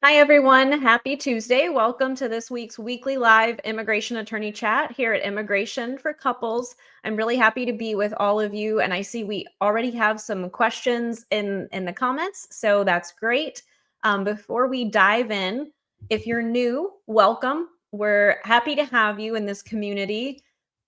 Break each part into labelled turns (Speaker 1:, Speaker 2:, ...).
Speaker 1: Hi, everyone. Happy Tuesday. Welcome to this week's weekly live immigration attorney chat here at Immigration for Couples. I'm really happy to be with all of you, and I see we already have some questions in the comments, so that's great. Before we dive in, if you're new, welcome. We're happy to have you in this community.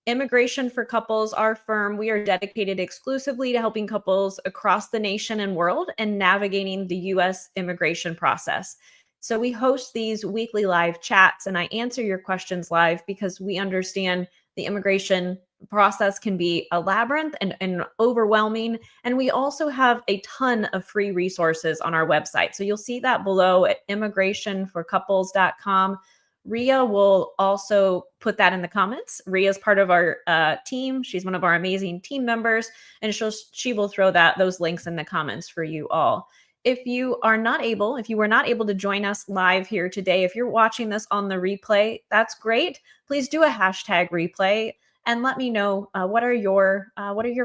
Speaker 1: Immigration for Couples, our firm, we are dedicated exclusively to helping couples across the nation and world and navigating the U.S. immigration process. So we host these weekly live chats and I answer your questions live because we understand the immigration process can be a labyrinth and overwhelming. And we also have a ton of free resources on our website. So you'll see that below at immigrationforcouples.com. Ria will also put that in the comments. Ria is part of our team. She's one of our amazing team members, and she will throw those links in the comments for you all. If you were not able to join us live here today, if you're watching this on the replay, that's great. Please do a hashtag replay and let me know what are your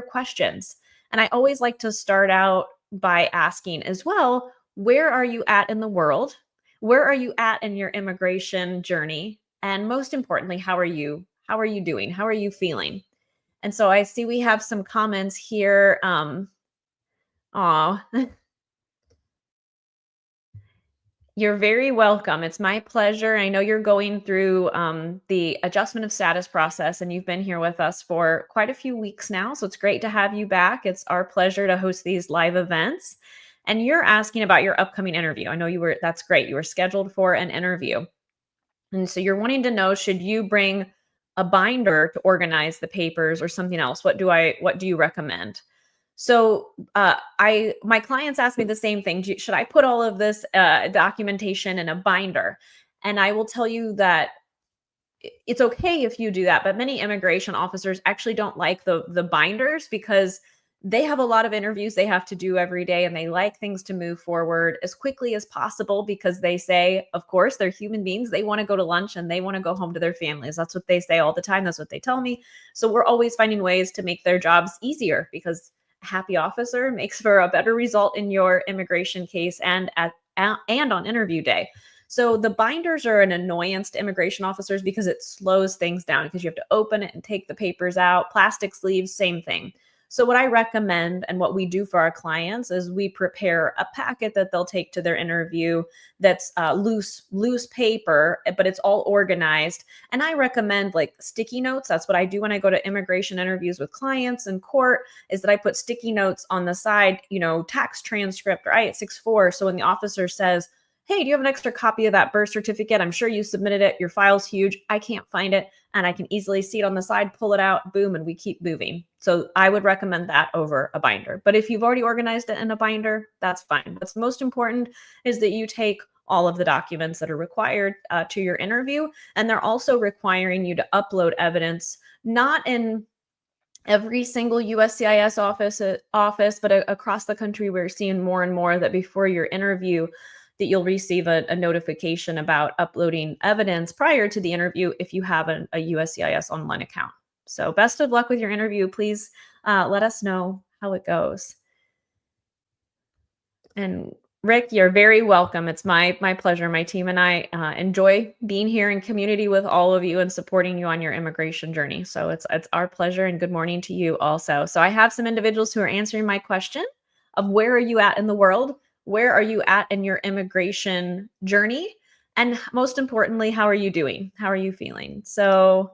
Speaker 1: questions. And I always like to start out by asking as well, where are you at in the world? Where are you at in your immigration journey? And most importantly, how are you doing? How are you feeling? And so I see we have some comments here. Aw. You're very welcome. It's my pleasure. I know you're going through the adjustment of status process, and you've been here with us for quite a few weeks now. So it's great to have you back. It's our pleasure to host these live events. And you're asking about your upcoming interview. I know that's great. You were scheduled for an interview. And so you're wanting to know, should you bring a binder to organize the papers or something else? What do you recommend? So my clients ask me the same thing. Should I put all of this documentation in a binder? And I will tell you that it's okay if you do that, but many immigration officers actually don't like the binders because they have a lot of interviews they have to do every day, and they like things to move forward as quickly as possible because they say, of course, they're human beings. They want to go to lunch and they want to go home to their families. That's what they say all the time. That's what they tell me. So we're always finding ways to make their jobs easier because a happy officer makes for a better result in your immigration case and on interview day. So the binders are an annoyance to immigration officers because it slows things down because you have to open it and take the papers out. Plastic sleeves, same thing. So what I recommend and what we do for our clients is we prepare a packet that they'll take to their interview that's loose paper, but it's all organized. And I recommend like sticky notes. That's what I do when I go to immigration interviews with clients in court, is that I put sticky notes on the side, tax transcript or I-864. So when the officer says, hey, do you have an extra copy of that birth certificate? I'm sure you submitted it. Your file's huge. I can't find it. And I can easily see it on the side, pull it out, boom, and we keep moving. So I would recommend that over a binder. But if you've already organized it in a binder, that's fine. What's most important is that you take all of the documents that are required to your interview. And they're also requiring you to upload evidence, not in every single USCIS office, but across the country. We're seeing more and more that before your interview, that you'll receive a notification about uploading evidence prior to the interview if you have a USCIS online account. So best of luck with your interview. Please let us know how it goes. And Rick, you're very welcome. It's my pleasure. My team and I enjoy being here in community with all of you and supporting you on your immigration journey. So it's our pleasure, and good morning to you also. So I have some individuals who are answering my question of where are you at in the world? Where are you at in your immigration journey? And most importantly, how are you doing? How are you feeling? So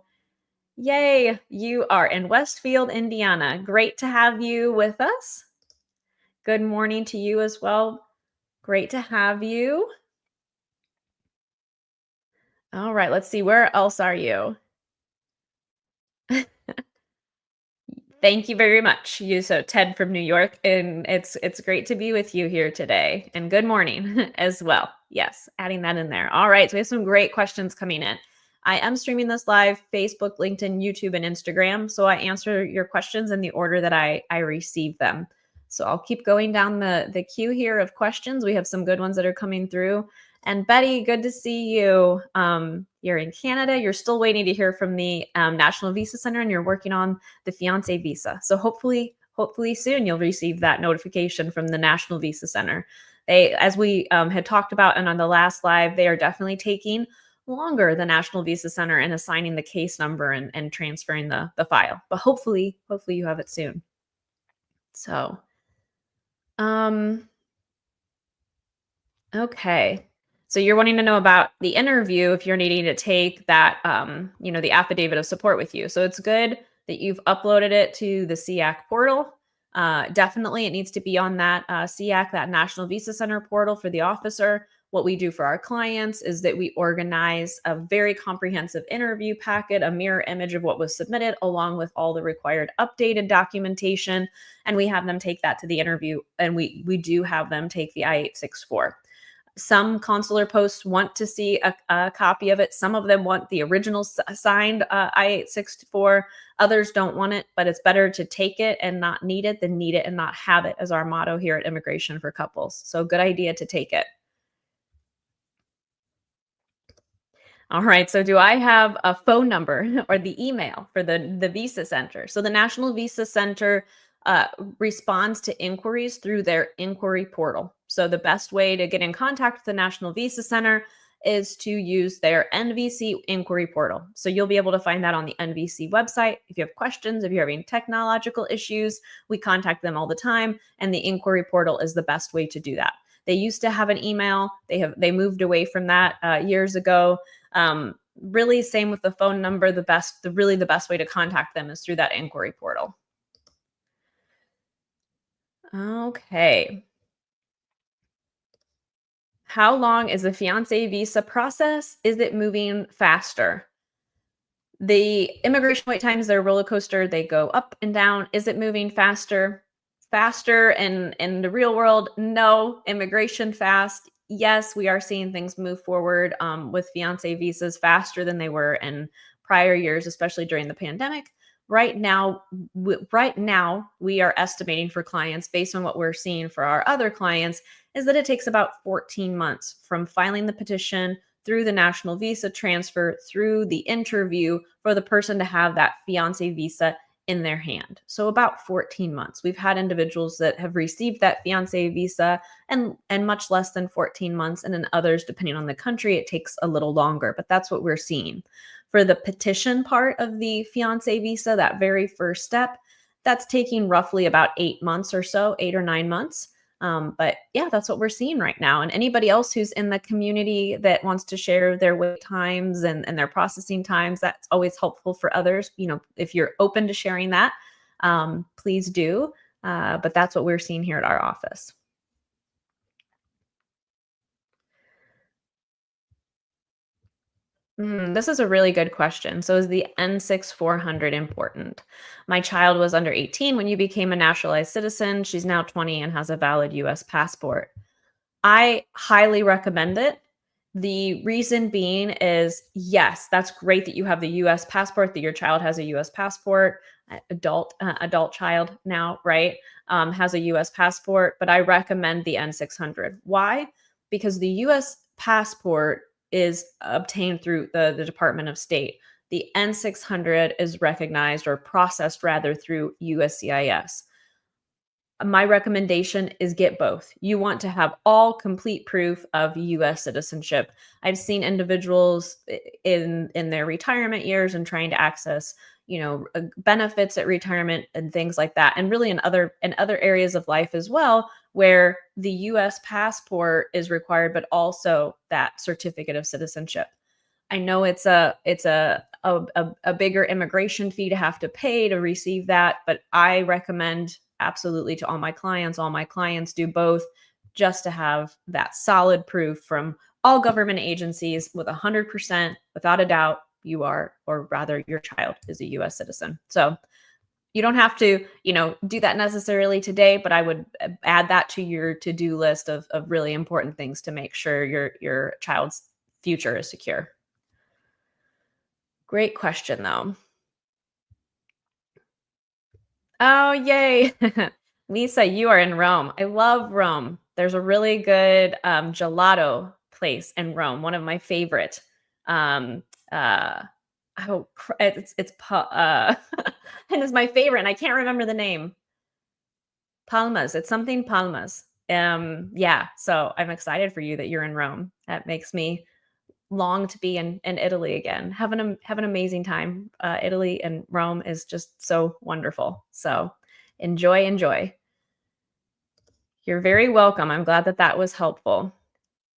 Speaker 1: yay, you are in Westfield, Indiana. Great to have you with us. Good morning to you as well. Great to have you. All right, let's see. Where else are you? Thank you very much. So Ted from New York, and it's great to be with you here today. And good morning as well. Yes, adding that in there. All right, so we have some great questions coming in. I am streaming this live, Facebook, LinkedIn, YouTube, and Instagram. So I answer your questions in the order that I receive them. So I'll keep going down the queue here of questions. We have some good ones that are coming through. And Betty, good to see you. You're in Canada. You're still waiting to hear from the National Visa Center, and you're working on the fiance visa. So hopefully soon you'll receive that notification from the National Visa Center. They, as we had talked about and on the last live, they are definitely taking longer, the National Visa Center, and assigning the case number and transferring the file. But hopefully you have it soon. So, um, okay. So you're wanting to know about the interview if you're needing to take that, the affidavit of support with you. So it's good that you've uploaded it to the SEAC portal. Definitely, it needs to be on that SEAC, that National Visa Center portal for the officer. What we do for our clients is that we organize a very comprehensive interview packet, a mirror image of what was submitted, along with all the required updated documentation, and we have them take that to the interview. And we do have them take the I-864. Some consular posts want to see a copy of it. Some of them want the original signed I-864. Others don't want it, but it's better to take it and not need it than need it and not have it, as our motto here at Immigration for Couples. So good idea to take it. All right. So do I have a phone number or the email for the Visa Center? So the National Visa Center uh, responds to inquiries through their inquiry portal. So the best way to get in contact with the National Visa Center is to use their NVC inquiry portal. So you'll be able to find that on the NVC website. If you have questions, if you're having technological issues, we contact them all the time, and the inquiry portal is the best way to do that. They used to have an email. They moved away from that years ago. Really, same with the phone number. The best way to contact them is through that inquiry portal. Okay. How long is the fiance visa process? Is it moving faster? The immigration wait times, they're a roller coaster. They go up and down. Is it moving faster? Faster in the real world? No. Immigration fast? Yes, we are seeing things move forward with fiance visas faster than they were in prior years, especially during the pandemic. Right now, we are estimating for clients based on what we're seeing for our other clients is that it takes about 14 months from filing the petition through the national visa transfer through the interview for the person to have that fiance visa in their hand. So about 14 months. We've had individuals that have received that fiance visa and much less than 14 months, and in others, depending on the country, it takes a little longer, but that's what we're seeing. For the petition part of the fiance visa, that very first step, that's taking roughly about 8 months or so, 8 or 9 months. But yeah, that's what we're seeing right now. And anybody else who's in the community that wants to share their wait times and their processing times, that's always helpful for others. If you're open to sharing that, please do. But that's what we're seeing here at our office. This is a really good question. So, is the N6 400 important? My child was under 18 when you became a naturalized citizen. She's now 20 and has a valid US passport. I highly recommend it. The reason being is yes, that's great that you have the US passport, that your child has a US passport, adult child now, right? Has a US passport, but I recommend the N600. Why? Because the US passport is obtained through the Department of State. The N600 is recognized or processed rather through USCIS. My recommendation is get both. You want to have all complete proof of US citizenship. I've seen individuals in their retirement years and trying to access, benefits at retirement and things like that. And really in other areas of life as well, where the US passport is required, but also that certificate of citizenship. I know it's a bigger immigration fee to have to pay to receive that, but I recommend absolutely to all my clients. All my clients do both just to have that solid proof from all government agencies with 100%, without a doubt, you are, or rather, your child is a US citizen. So you don't have to, do that necessarily today, but I would add that to your to-do list of really important things to make sure your child's future is secure. Great question, though. Oh, yay. Lisa, you are in Rome. I love Rome. There's a really good gelato place in Rome, one of my favorite. Um, uh, and it's my favorite, and I can't remember the name. Palmas. It's something Palmas. Yeah, so I'm excited for you that you're in Rome. That makes me long to be in Italy again. Have an amazing time. Italy and Rome is just so wonderful. So enjoy, enjoy. You're very welcome. I'm glad that that was helpful.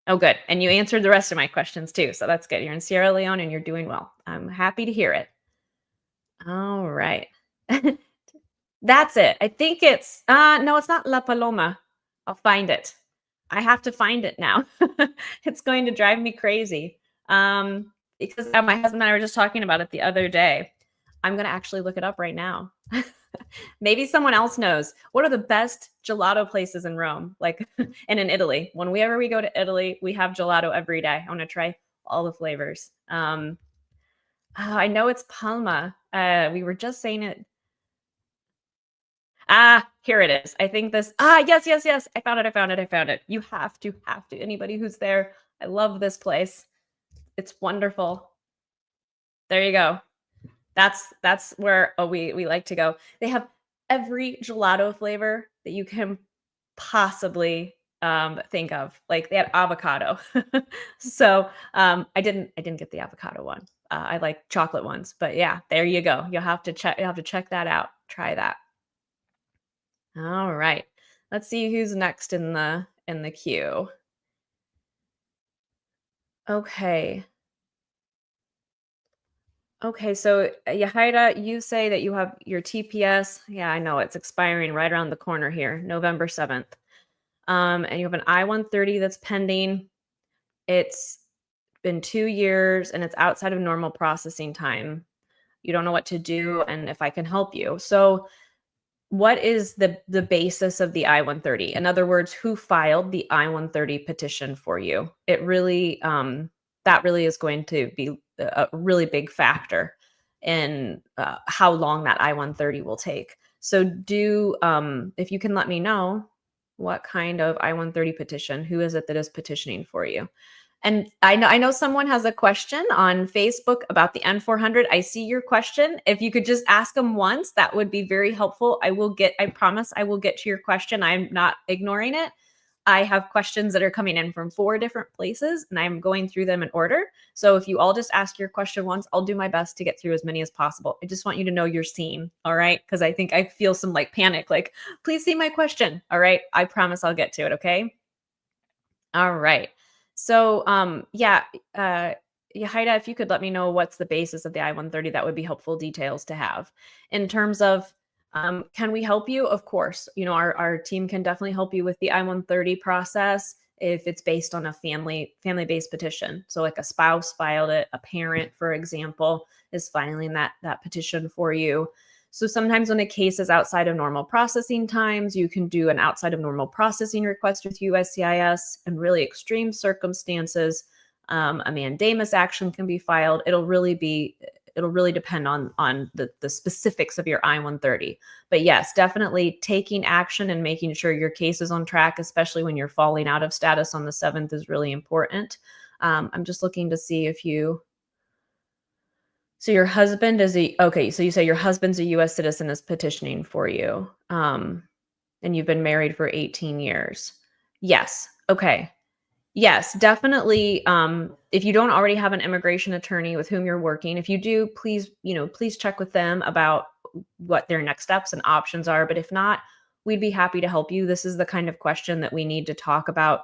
Speaker 1: Oh, good. And you answered the rest of my questions too. So that's good. You're in Sierra Leone and you're doing well. I'm happy to hear it. All right. That's it. I think it's no, it's not La Paloma. I'll find it. I have to find it now. It's going to drive me crazy. Because my husband and I were just talking about it the other day. I'm gonna actually look it up right now. Maybe someone else knows. What are the best gelato places in Rome? Like and in Italy. Whenever we go to Italy, we have gelato every day. I want to try all the flavors. I know it's Palma. We were just saying it. Here it is. I think this. Yes, yes, yes. I found it. I found it. I found it. You have to. Anybody who's there, I love this place. It's wonderful. There you go. That's where we like to go. They have every gelato flavor that you can possibly think of. Like they had avocado. So I didn't get the avocado one. I like chocolate ones, but yeah, there you go. You'll have to check that out. Try that. All right. Let's see who's next in the queue. Okay. Okay, so Yahaira, you say that you have your TPS. Yeah, I know it's expiring right around the corner here, November 7th. And you have an I-130 that's pending. It's been 2 years and it's outside of normal processing time. You don't know what to do and if I can help you. So what is the basis of the I-130? In other words, who filed the I-130 petition for you? It really that really is going to be a really big factor in how long that I-130 will take. So do if you can let me know what kind of I-130 petition, who is it that is petitioning for you? And I know someone has a question on Facebook about the N400. I see your question. If you could just ask them once, that would be very helpful. I promise I will get to your question. I'm not ignoring it. I have questions that are coming in from 4 different places and I'm going through them in order. So if you all just ask your question once, I'll do my best to get through as many as possible. I just want you to know you're seen, all right? Because I think I feel some like panic, like, please see my question. All right. I promise I'll get to it, okay? All right. So, uh, yeah, Haida, if you could let me know what's the basis of the I-130, that would be helpful details to have. In terms of, can we help you? Of course, our team can definitely help you with the I-130 process if it's based on a family-based petition. So, like a spouse filed it, a parent, for example, is filing that petition for you. So sometimes when a case is outside of normal processing times, you can do an outside of normal processing request with USCIS. In really extreme circumstances, a mandamus action can be filed. It'll really depend on the specifics of your I-130. But yes, definitely taking action and making sure your case is on track, especially when you're falling out of status on the 7th, is really important. I'm just looking to see if you so your husband is a okay, so you say your husband's a US citizen is petitioning for you. And you've been married for 18 years. Yes. Okay. Yes, definitely. If you don't already have an immigration attorney with whom you're working, if you do, please check with them about what their next steps and options are. But if not, we'd be happy to help you. This is the kind of question that we need to talk about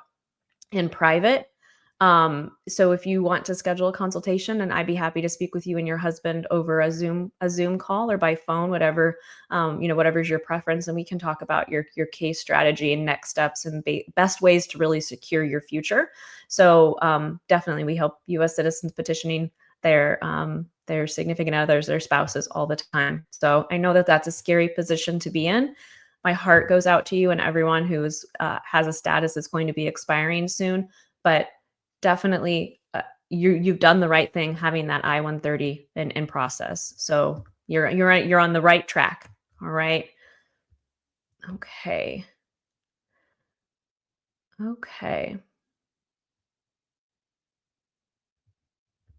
Speaker 1: in private. So if you want to schedule a consultation, and I'd be happy to speak with you and your husband over a Zoom call or by phone, whatever's your preference, and we can talk about your case strategy and next steps and best ways to really secure your future. So definitely, we help U.S. citizens petitioning their significant others, their spouses, all the time. So I know that that's a scary position to be in. My heart goes out to you and everyone who has a status that's going to be expiring soon. But definitely, you've done the right thing having that I-130 in process. So you're on the right track. All right. Okay. Okay.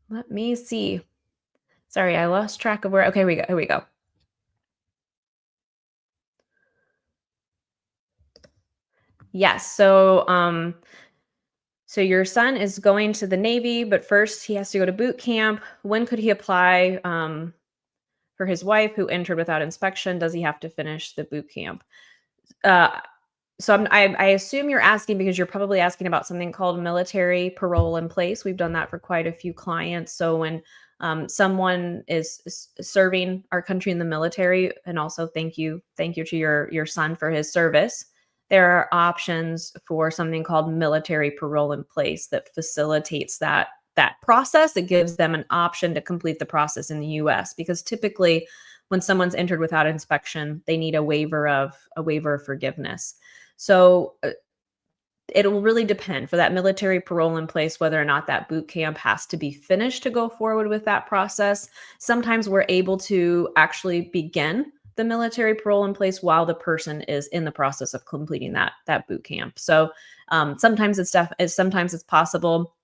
Speaker 1: Let me see. Sorry, I lost track of where. Okay, we go. Here we go. Yes. So your son is going to the Navy, but first he has to go to boot camp. When could he apply for his wife who entered without inspection? Does he have to finish the boot camp? Uh, I assume you're asking because you're probably asking about something called military parole in place. We've done that for quite a few clients. So when someone is serving our country in the military, and also thank you to your son for his service. There are options for something called military parole in place that facilitates that process. It gives them an option to complete the process in the U.S. because typically, when someone's entered without inspection, they need a waiver of forgiveness. So it will really depend for that military parole in place whether or not that boot camp has to be finished to go forward with that process. Sometimes we're able to actually begin the military parole in place while the person is in the process of completing that boot camp. So sometimes it's possible,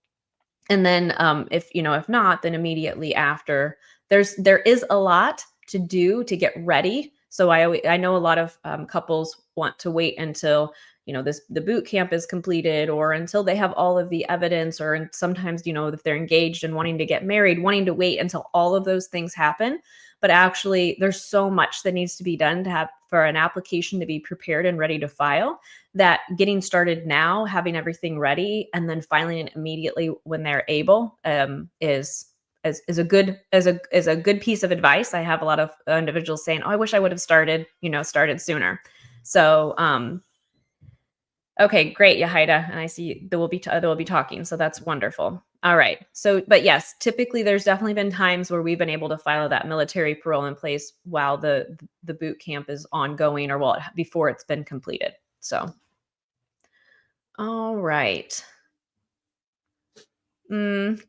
Speaker 1: and then if not, then immediately after, there is a lot to do to get ready. So I know a lot of couples want to wait until the boot camp is completed, or until they have all of the evidence, or sometimes if they're engaged and wanting to get married, wanting to wait until all of those things happen. But actually, there's so much that needs to be done to have for an application to be prepared and ready to file, that getting started now, having everything ready, and then filing it immediately when they're able, is a good piece of advice. I have a lot of individuals saying, "Oh, I wish I would have started sooner." So, okay, great, Yahida, and I see that we'll be talking, so that's wonderful. All right, so but yes, typically there's definitely been times where we've been able to file that military parole in place while the boot camp is ongoing, or before it's been completed. So, all right. Mm,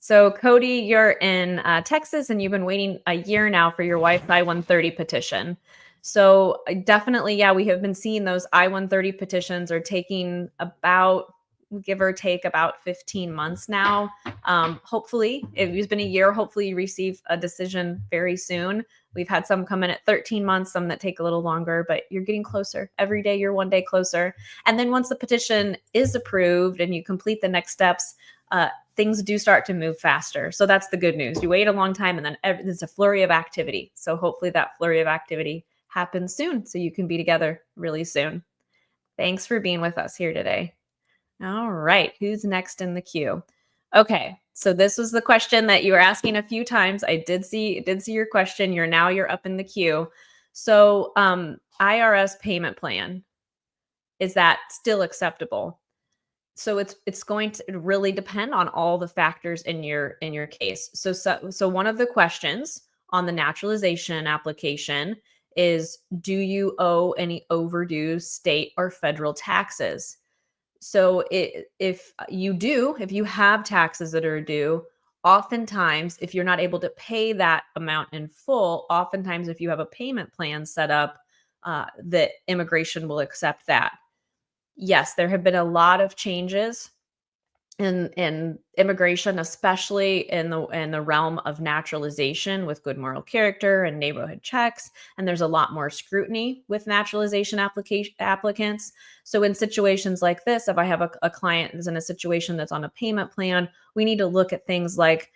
Speaker 1: so Cody, you're in Texas, and you've been waiting a year now for your wife's I-130 petition. So definitely, yeah, we have been seeing those I-130 petitions are taking about, give or take, about 15 months now. Hopefully, if it's been a year, hopefully you receive a decision very soon. We've had some come in at 13 months, some that take a little longer, but you're getting closer. Every day, you're one day closer. And then once the petition is approved and you complete the next steps, things do start to move faster. So that's the good news. You wait a long time, and then there's a flurry of activity. So hopefully that flurry of activity happens soon so you can be together really soon. Thanks for being with us here today. All right. Who's next in the queue? Okay. So this was the question that you were asking a few times. I did see your question. You're up in the queue. So IRS payment plan, is that still acceptable? So it's going to really depend on all the factors in your case. So one of the questions on the naturalization application is, do you owe any overdue state or federal taxes? So if you have taxes that are due, oftentimes if you're not able to pay that amount in full, oftentimes if you have a payment plan set up, that immigration will accept that. Yes, there have been a lot of changes in immigration, especially in the realm of naturalization with good moral character and neighborhood checks. And there's a lot more scrutiny with naturalization applicants. So in situations like this, if I have a client that's in a situation that's on a payment plan, we need to look at things like,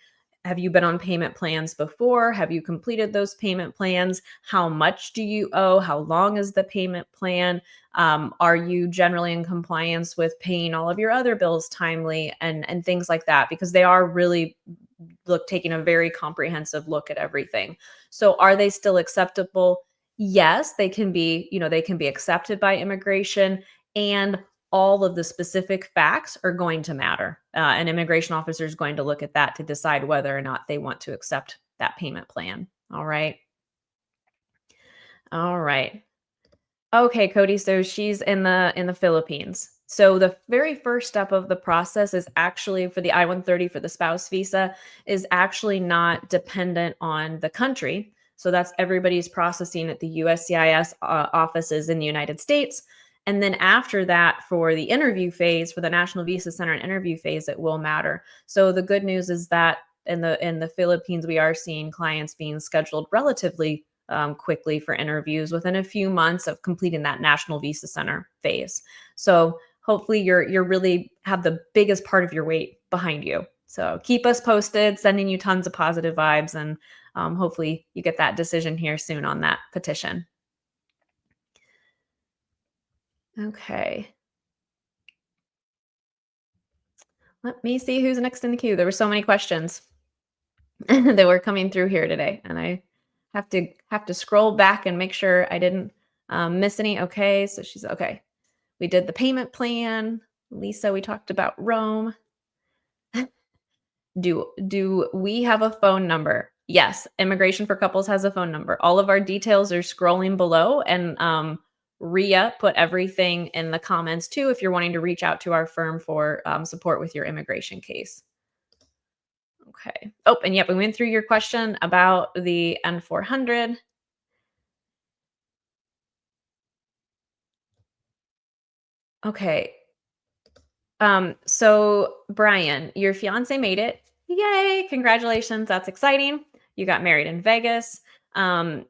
Speaker 1: have you been on payment plans before? Have you completed those payment plans? How much do you owe? How long is the payment plan? Are you generally in compliance with paying all of your other bills timely, and things like that? Because they are really taking a very comprehensive look at everything. So are they still acceptable? Yes, they can be, they can be accepted by immigration, and all of the specific facts are going to matter. An immigration officer is going to look at that to decide whether or not they want to accept that payment plan. All right. All right. Okay, Cody. So she's in the Philippines. So the very first step of the process is actually for the I-130 for the spouse visa is actually not dependent on the country. So that's everybody's processing at the USCIS offices in the United States. And then after that, for the interview phase, for the National Visa Center and interview phase, it will matter. So the good news is that in the Philippines, we are seeing clients being scheduled relatively quickly for interviews within a few months of completing that National Visa Center phase. So hopefully you're really have the biggest part of your weight behind you. So keep us posted, sending you tons of positive vibes, and hopefully you get that decision here soon on that petition. Okay. Let me see who's next in the queue. There were so many questions that were coming through here today, and I have to scroll back and make sure I didn't miss any. Okay, so she's okay. We did the payment plan. Lisa, we talked about Rome. Do we have a phone number? Yes, Immigration for Couples has a phone number. All of our details are scrolling below, and Ria put everything in the comments too if you're wanting to reach out to our firm for support with your immigration case. Okay. Oh, and yep, we went through your question about the N400. Okay. So Brian, your fiance made it. Yay! Congratulations. That's exciting. You got married in Vegas. And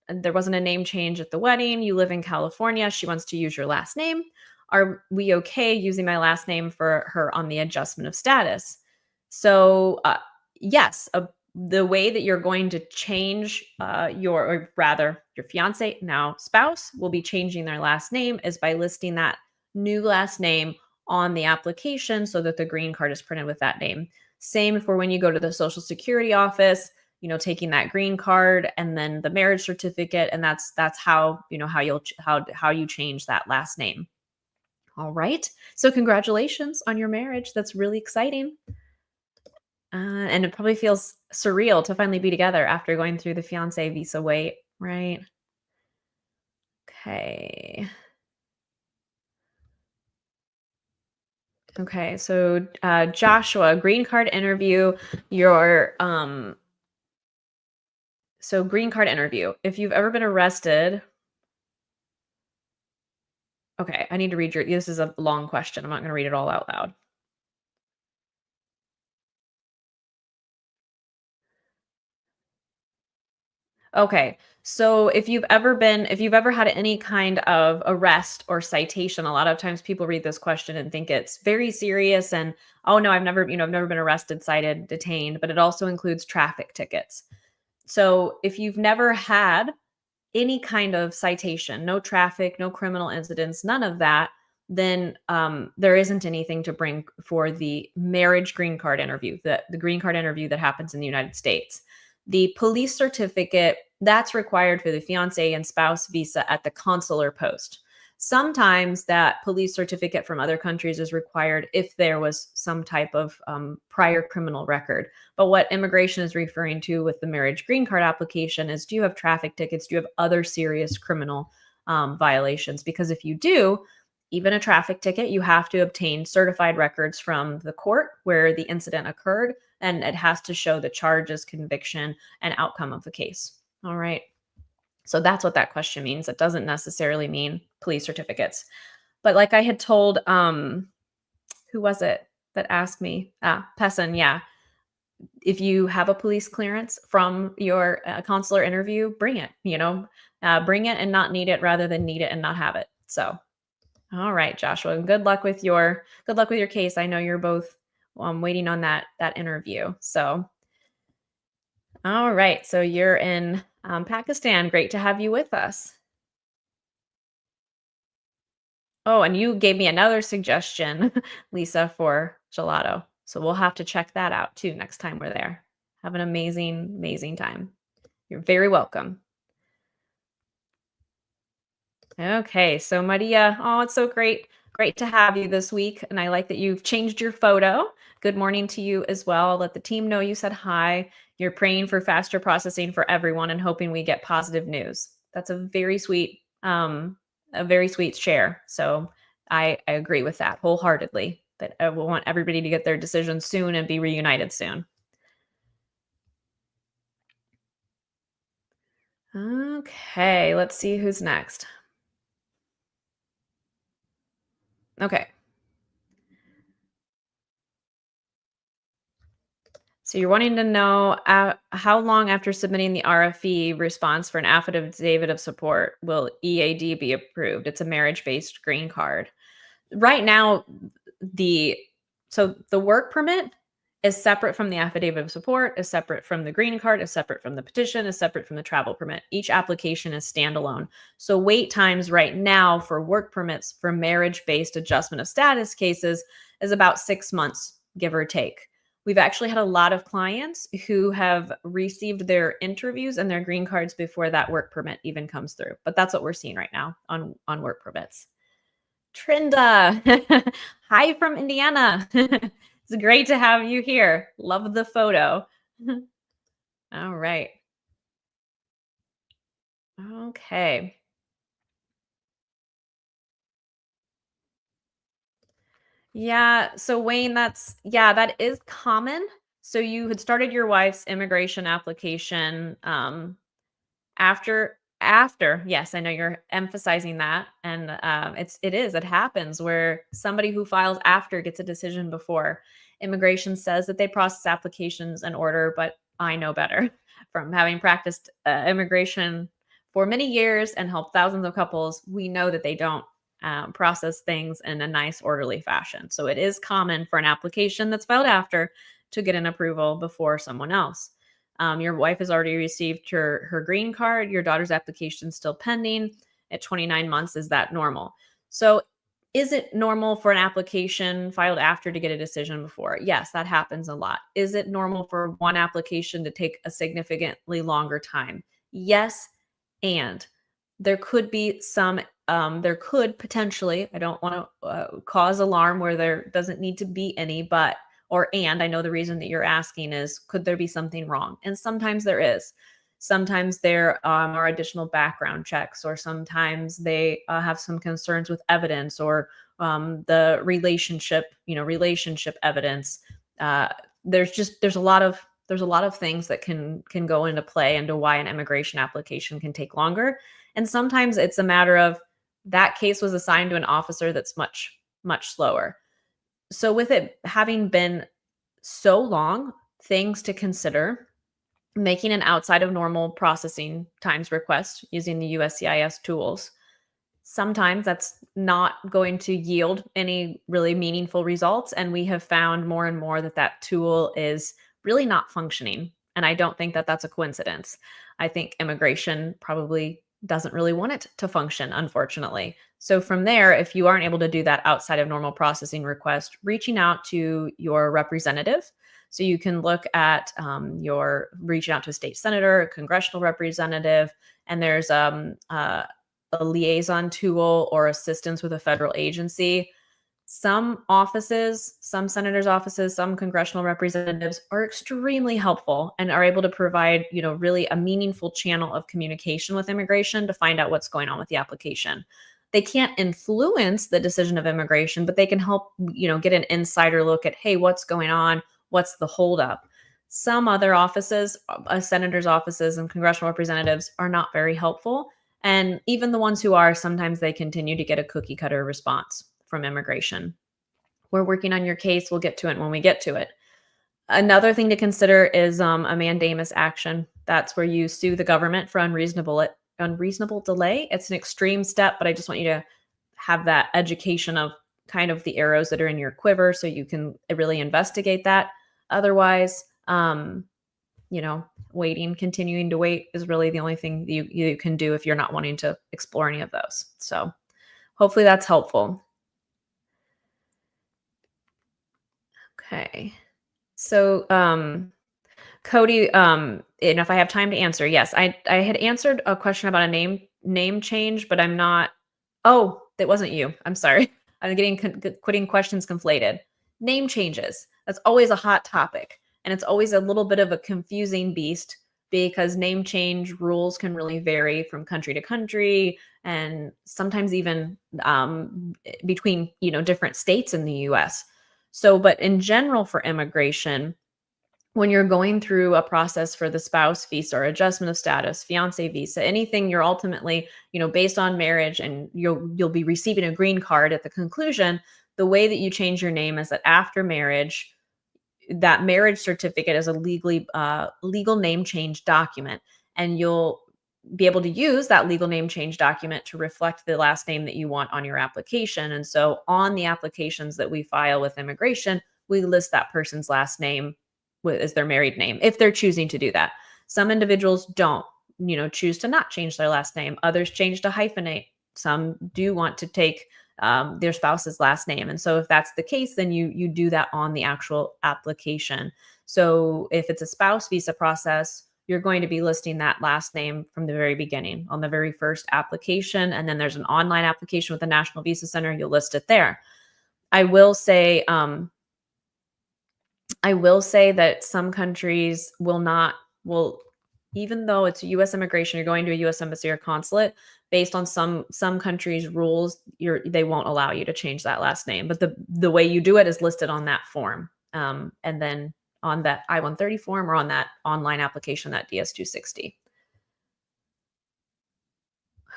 Speaker 1: there wasn't a name change at the wedding. You live in California. She wants to use your last name. Are we okay using my last name for her on the adjustment of status? So, yes, the way that you're going to change or rather, your fiance, now spouse, will be changing their last name is by listing that new last name on the application so that the green card is printed with that name. Same for when you go to the Social Security office, taking that green card and then the marriage certificate, and that's how how you change that last name. All right. So congratulations on your marriage. That's really exciting. And it probably feels surreal to finally be together after going through the fiance visa wait, right? Okay. Okay, so Joshua, green card interview. Your so green card interview. If you've ever been arrested, okay, I need to read your. This is a long question. I'm not going to read it all out loud. Okay, so if you've ever had any kind of arrest or citation, a lot of times people read this question and think it's very serious and oh no, I've never been arrested, cited, detained, but it also includes traffic tickets. So if you've never had any kind of citation, no traffic, no criminal incidents, none of that, then there isn't anything to bring for the marriage green card interview, the green card interview that happens in the United States. The police certificate, that's required for the fiance and spouse visa at the consular post. Sometimes that police certificate from other countries is required if there was some type of prior criminal record. But what immigration is referring to with the marriage green card application is, do you have traffic tickets? Do you have other serious criminal violations? Because if you do, even a traffic ticket, you have to obtain certified records from the court where the incident occurred, and it has to show the charges, conviction, and outcome of the case. All right. So that's what that question means. It doesn't necessarily mean police certificates. But like I had told, who was it that asked me? Pessin, yeah. If you have a police clearance from your consular interview, bring it. Bring it and not need it rather than need it and not have it. So, all right, Joshua, good luck with your case. I know you're both waiting on that interview. So, all right, so you're in Pakistan. Great to have you with us. Oh, and you gave me another suggestion, Lisa, for gelato. So we'll have to check that out too next time we're there. Have an amazing, amazing time. You're very welcome. Okay, so Maria, oh, it's so great. Great to have you this week. And I like that you've changed your photo. Good morning to you as well. Let the team know you said hi. You're praying for faster processing for everyone and hoping we get positive news. That's a very sweet share. So I agree with that wholeheartedly. That I will want everybody to get their decision soon and be reunited soon. Okay, let's see who's next. Okay. So you're wanting to know how long after submitting the RFE response for an affidavit of support will EAD be approved? It's a marriage-based green card. Right now, the the work permit is separate from the affidavit of support, is separate from the green card, is separate from the petition, is separate from the travel permit. Each application is standalone. So wait times right now for work permits for marriage-based adjustment of status cases is about 6 months, give or take. We've actually had a lot of clients who have received their interviews and their green cards before that work permit even comes through. But that's what we're seeing right now on work permits. Trinda. Hi from Indiana. It's great to have you here. Love the photo. All right. Okay. Yeah. So Wayne, that is common. So you had started your wife's immigration application after, yes, I know you're emphasizing that, and, it happens where somebody who files after gets a decision before. Immigration says that they process applications in order, but I know better from having practiced, immigration for many years and helped thousands of couples. We know that they don't, process things in a nice, orderly fashion. So it is common for an application that's filed after to get an approval before someone else. Your wife has already received her green card. Your daughter's application is still pending. At 29 months, is that normal? So, is it normal for an application filed after to get a decision before? Yes, that happens a lot. Is it normal for one application to take a significantly longer time? Yes, and there could be some. There could potentially. I don't want to cause alarm where there doesn't need to be any, but and I know the reason that you're asking is could there be something wrong? And sometimes there is. Sometimes there are additional background checks, or sometimes they have some concerns with evidence or the relationship evidence. Uh, there's a lot of things that can go into play into why an immigration application can take longer. And sometimes it's a matter of that case was assigned to an officer that's much slower. So with it having been so long, things to consider: making an outside of normal processing times request using the USCIS tools. Sometimes that's not going to yield any really meaningful results, and we have found more and more that that tool is really not functioning. And I don't think that that's a coincidence. I think immigration probably doesn't really want it to function, unfortunately. So from there, if you aren't able to do that outside of normal processing request, reaching out to your representative. So you can look at your reaching out to a state senator, a congressional representative, and there's a liaison tool or assistance with a federal agency. Some offices, some senators' offices, some congressional representatives are extremely helpful and are able to provide, really a meaningful channel of communication with immigration to find out what's going on with the application. They can't influence the decision of immigration, but they can help, get an insider look at, hey, what's going on? What's the holdup? Some other offices, senators' offices and congressional representatives are not very helpful. And even the ones who are, sometimes they continue to get a cookie cutter response from immigration. We're working on your case. We'll get to it when we get to it. Another thing to consider is a mandamus action. That's where you sue the government for unreasonable delay. It's an extreme step, but I just want you to have that education of kind of the arrows that are in your quiver so you can really investigate that. Otherwise, continuing to wait is really the only thing you can do if you're not wanting to explore any of those. So hopefully that's helpful. Okay. So, Cody, and if I have time to answer, yes, I had answered a question about a name change, but I'm not. Oh, that wasn't you. I'm sorry. I'm quitting questions conflated. Name changes. That's always a hot topic, and it's always a little bit of a confusing beast because name change rules can really vary from country to country, and sometimes even between different states in the U.S. So, but in general, for immigration, when you're going through a process for the spouse visa or adjustment of status, fiance visa, anything, you're ultimately, based on marriage, and you'll be receiving a green card at the conclusion. The way that you change your name is that after marriage, that marriage certificate is a legal name change document, and you'll be able to use that legal name change document to reflect the last name that you want on your application. And so on the applications that we file with immigration, we list that person's last name as their married name if they're choosing to do that. Some individuals don't, choose to not change their last name. Others change to hyphenate. Some do want to take their spouse's last name. And so if that's the case, then you do that on the actual application. So if it's a spouse visa process, you're going to be listing that last name from the very beginning on the very first application. And then there's an online application with the National Visa Center. You'll list it there. I will say, that some countries will, even though it's US immigration, you're going to a US embassy or consulate, based on some countries' rules, they won't allow you to change that last name. But the way you do it is listed on that form. And then on that I-130 form or on that online application, that DS-260.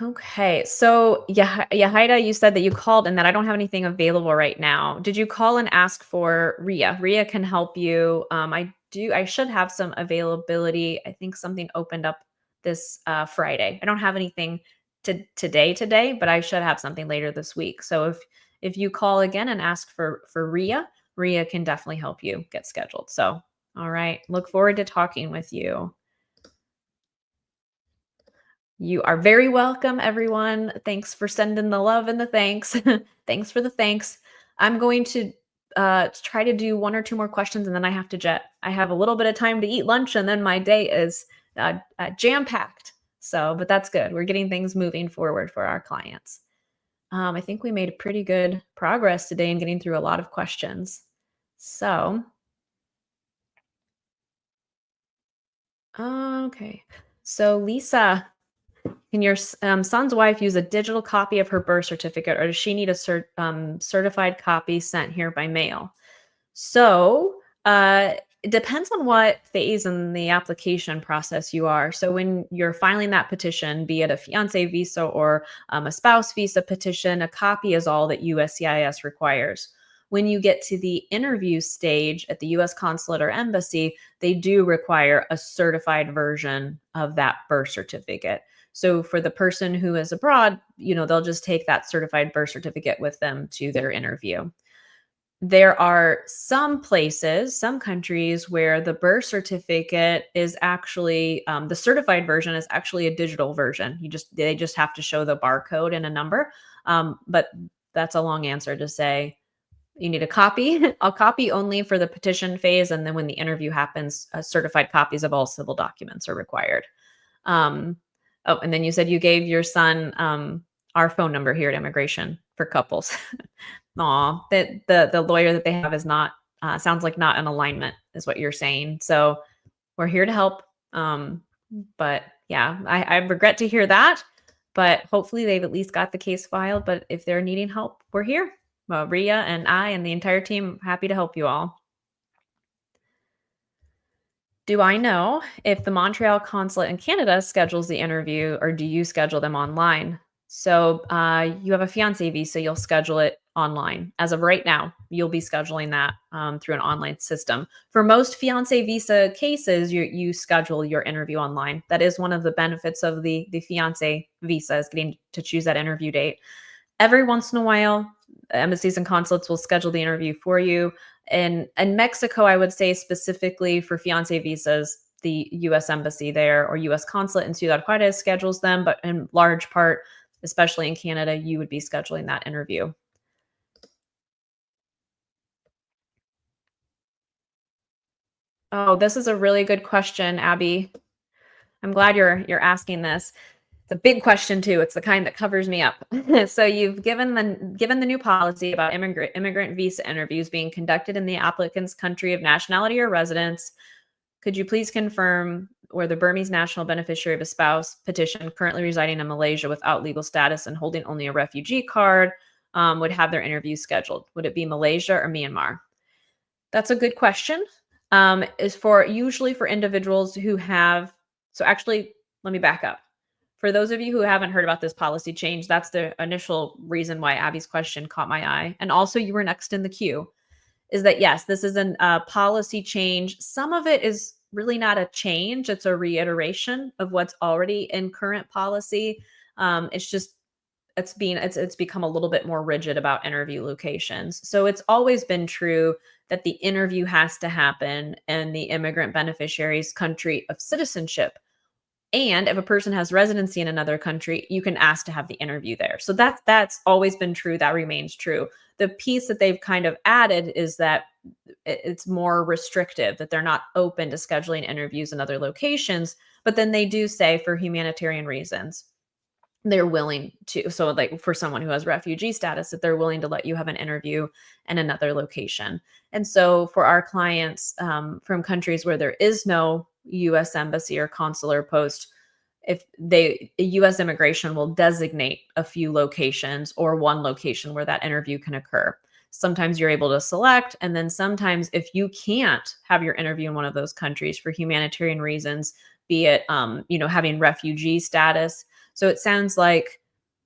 Speaker 1: Okay. So, Yahida, you said that you called and that I don't have anything available right now. Did you call and ask for Ria? Ria can help you. I should have some availability. I think something opened up this Friday. I don't have anything today, but I should have something later this week. So if you call again and ask for Ria, Ria can definitely help you get scheduled. So, all right. Look forward to talking with you. You are very welcome, everyone. Thanks for sending the love and the thanks. Thanks for the thanks. I'm going to try to do one or two more questions and then I have to jet. I have a little bit of time to eat lunch and then my day is jam packed. So, but that's good. We're getting things moving forward for our clients. I think we made pretty good progress today in getting through a lot of questions. So, okay. So, Lisa, can your son's wife use a digital copy of her birth certificate, or does she need a certified copy sent here by mail? So it depends on what phase in the application process you are. So when you're filing that petition, be it a fiance visa or a spouse visa petition, a copy is all that USCIS requires. When you get to the interview stage at the US consulate or embassy, they do require a certified version of that birth certificate. So for the person who is abroad, they'll just take that certified birth certificate with them to their interview. There are some places, some countries where the birth certificate is actually the certified version is actually a digital version. They just have to show the barcode and a number. But that's a long answer to say you need a copy, a copy only for the petition phase, and then when the interview happens, certified copies of all civil documents are required. Oh, and then you said you gave your son our phone number here at immigration for couples. Aw, that the lawyer that they have is not sounds like not in alignment, is what you're saying. So we're here to help. But yeah, I regret to hear that. But hopefully they've at least got the case filed. But if they're needing help, we're here. Well, Ria and I and the entire team happy to help you all. Do I know if the Montreal consulate in Canada schedules the interview, or do you schedule them online? So you have a fiance visa, you'll schedule it online. As of right now, you'll be scheduling that through an online system. For most fiance visa cases, you schedule your interview online. That is one of the benefits of the fiance visa, is getting to choose that interview date. Every once in a while, embassies and consulates will schedule the interview for you. And in Mexico, I would say specifically for fiance visas, the U.S. embassy there or U.S. consulate in Ciudad Juarez schedules them. But in large part, especially in Canada, you would be scheduling that interview. Oh, this is a really good question, Abby. I'm glad you're asking this. It's a big question too. It's the kind that covers me up. So you've given the new policy about immigrant visa interviews being conducted in the applicant's country of nationality or residence. Could you please confirm where the Burmese national beneficiary of a spouse petition currently residing in Malaysia without legal status and holding only a refugee card would have their interview scheduled? Would it be Malaysia or Myanmar? That's a good question. Is for usually for individuals who have, so actually, let me back up. For those of you who haven't heard about this policy change, that's the initial reason why Abby's question caught my eye. And also you were next in the queue. is that yes, this is a policy change. Some of it is really not a change; it's a reiteration of what's already in current policy. It's just it's become a little bit more rigid about interview locations. So it's always been true that the interview has to happen in the immigrant beneficiary's country of citizenship. And if a person has residency in another country, you can ask to have the interview there. So that's always been true. That remains true. The piece that they've kind of added is that it's more restrictive, that they're not open to scheduling interviews in other locations. But then they do say for humanitarian reasons, they're willing to. So like for someone who has refugee status, that they're willing to let you have an interview in another location. And so for our clients from countries where there is no US embassy or consular post, if they US immigration will designate a few locations or one location where that interview can occur. Sometimes you're able to select, and then sometimes if you can't have your interview in one of those countries for humanitarian reasons, be it having refugee status. So it sounds like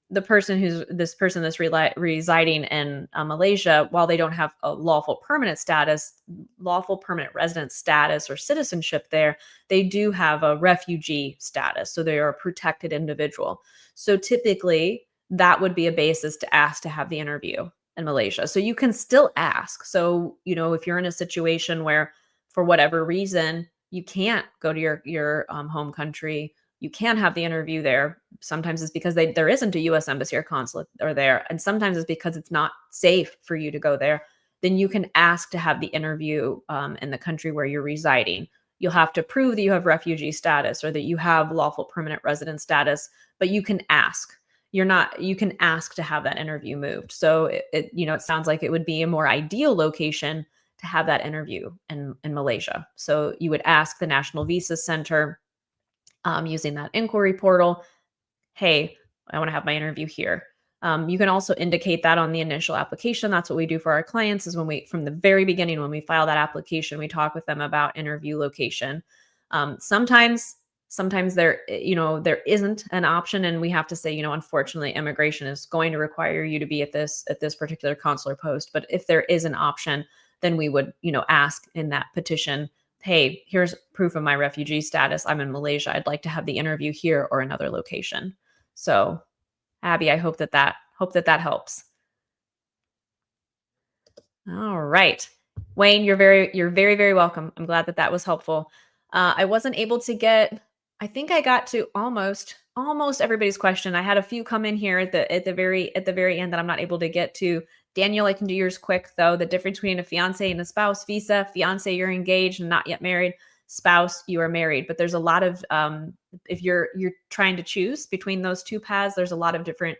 Speaker 1: this person that's residing in Malaysia, while they don't have a lawful permanent status, lawful permanent resident status, or citizenship there, they do have a refugee status. So they are a protected individual. So typically, that would be a basis to ask to have the interview in Malaysia. So you can still ask. So, if you're in a situation where, for whatever reason, you can't go to your home country, you can have the interview there. Sometimes it's because there isn't a US embassy or consulate or there, and sometimes it's because it's not safe for you to go there. Then you can ask to have the interview in the country where you're residing. You'll have to prove that you have refugee status or that you have lawful permanent resident status, but you can ask. You can ask to have that interview moved. So it sounds like it would be a more ideal location to have that interview in Malaysia. So you would ask the National Visa Center using that inquiry portal, hey, I want to have my interview here. You can also indicate that on the initial application. That's what we do for our clients is from the very beginning, when we file that application, we talk with them about interview location. Sometimes there isn't an option, and we have to say, unfortunately, immigration is going to require you to be at this particular consular post. But if there is an option, then we would, ask in that petition, hey, here's proof of my refugee status. I'm in Malaysia. I'd like to have the interview here or another location. So, Abby, I hope that helps. All right. Wayne, you're very, very welcome. I'm glad that was helpful. I wasn't able to I think I got to almost everybody's question. I had a few come in here at the very end that I'm not able to get to. Daniel, I can do yours quick though. The difference between a fiance and a spouse: visa, fiance, you're engaged and not yet married; spouse, you are married. But there's a lot of if you're trying to choose between those two paths, there's a lot of different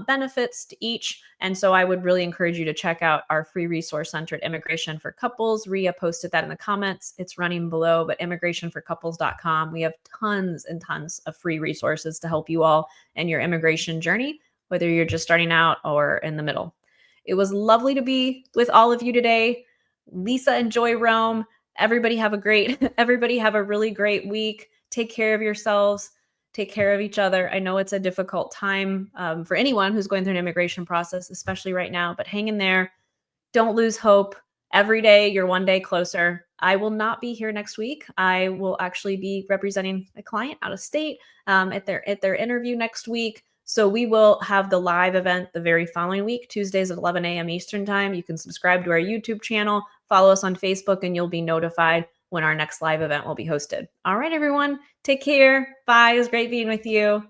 Speaker 1: benefits to each. And so I would really encourage you to check out our free resource center at Immigration for Couples. Ria posted that in the comments. It's running below, but immigrationforcouples.com. We have tons and tons of free resources to help you all in your immigration journey, whether you're just starting out or in the middle. It was lovely to be with all of you today. Lisa, enjoy Rome. Everybody have a really great week. Take care of yourselves. Take care of each other. I know it's a difficult time for anyone who's going through an immigration process, especially right now, but hang in there. Don't lose hope. Every day, you're one day closer. I will not be here next week. I will actually be representing a client out of state at their interview next week. So we will have the live event the very following week, Tuesdays at 11 a.m. Eastern time. You can subscribe to our YouTube channel, follow us on Facebook, and you'll be notified when our next live event will be hosted. All right, everyone, take care. Bye. It was great being with you.